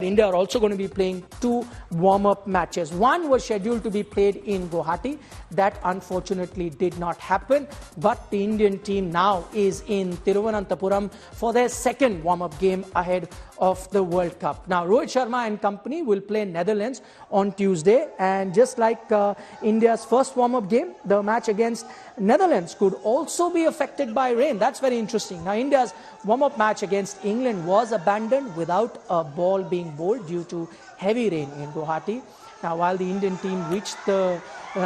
India are also going to be playing two warm-up matches. One was scheduled to be played in Guwahati. That unfortunately did not happen. But the Indian team now is in Thiruvananthapuram for their second warm-up game ahead of the World Cup. Now, Rohit Sharma and company will play Netherlands on Tuesday. And just like India's first warm-up game, the match against Netherlands could also be affected by rain. That's very interesting. Now, India's warm-up match against England was abandoned without a ball being bowled due to heavy rain in Guwahati. Now, while the Indian team reached the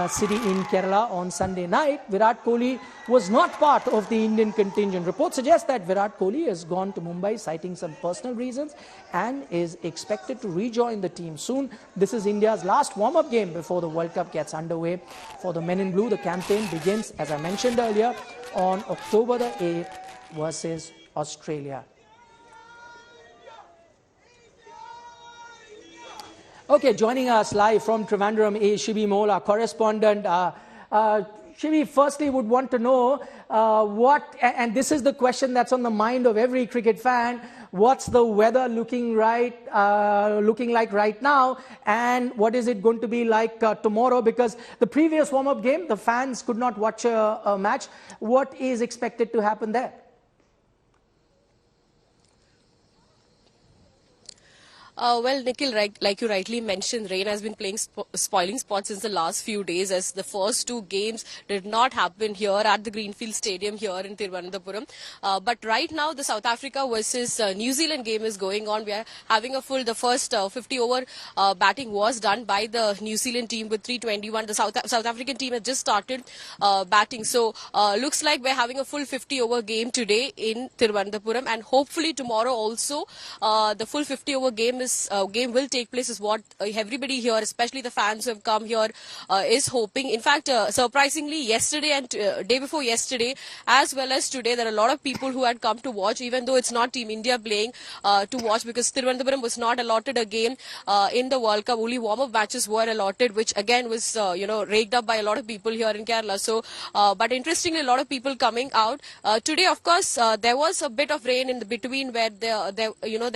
city in Kerala on Sunday night, Virat Kohli was not part of the Indian contingent. Reports suggest that Virat Kohli has gone to Mumbai citing some personal reasons and is expected to rejoin the team soon. This is India's last warm-up game before the World Cup gets underway. For the Men in Blue, the campaign begins, as I mentioned earlier, on October the 8th versus Australia. Okay, joining us live from Trivandrum is Shibi Mole, our correspondent. Shibi, firstly, would want to know and this is the question that's on the mind of every cricket fan, what's the weather looking like right now, and what is it going to be like tomorrow? Because the previous warm-up game, the fans could not watch a match. What is expected to happen there? Well, Nikhil, like you rightly mentioned, rain has been playing spoiling spots since the last few days, as the first two games did not happen here at the Greenfield Stadium here in Thiruvananthapuram. But right now, the South Africa versus New Zealand game is going on. We are having the first 50-over batting was done by the New Zealand team with 321. The South African team has just started batting. So, looks like we're having a full 50-over game today in Thiruvananthapuram, and hopefully tomorrow also the full 50-over game will take place, is what everybody here, especially the fans who have come here, is hoping. In fact, surprisingly, yesterday and day before yesterday, as well as today, there are a lot of people who had come to watch, even though it's not Team India playing, to watch, because Thiruvananthapuram was not allotted a game in the World Cup. Only warm-up matches were allotted, which again was raked up by a lot of people here in Kerala. So, but interestingly, a lot of people coming out today. Of course, there was a bit of rain in the between, where there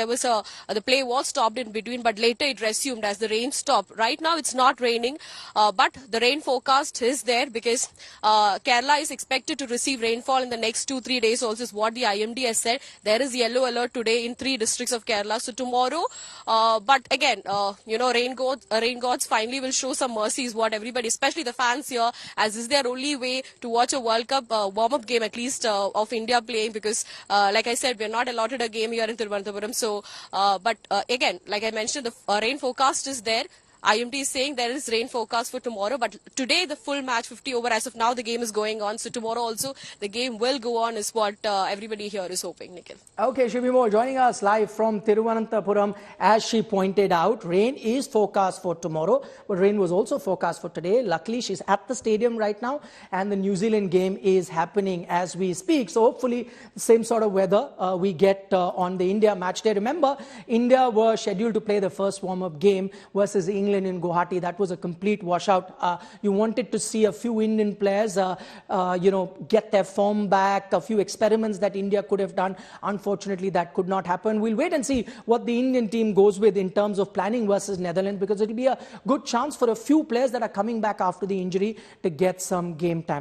was the play was stopped in between, but later it resumed as the rain stopped. Right now it's not raining, but the rain forecast is there, because Kerala is expected to receive rainfall in the next 2-3 days also, is what the IMD has said. There is yellow alert today in 3 districts of Kerala. So tomorrow, but again, rain gods finally will show some mercy, is what everybody, especially the fans here, as is their only way to watch a World Cup warm-up game, at least of India playing, because like I said, we're not allotted a game here in Thiruvananthapuram. So, but again, like I mentioned, the rain forecast is there. IMD is saying there is rain forecast for tomorrow, but today the full match 50 over, as of now the game is going on. So tomorrow also the game will go on, is what everybody here is hoping, Nikhil. Okay, Shibi Mole joining us live from Thiruvananthapuram. As she pointed out, rain is forecast for tomorrow, but rain was also forecast for today. Luckily, she's at the stadium right now, and the New Zealand game is happening as we speak. So hopefully the same sort of weather we get on the India match day. Remember, India were scheduled to play the first warm-up game versus England in Guwahati. That was a complete washout. You wanted to see a few Indian players, get their form back, a few experiments that India could have done. Unfortunately, that could not happen. We'll wait and see what the Indian team goes with in terms of planning versus Netherlands, because it will be a good chance for a few players that are coming back after the injury to get some game time.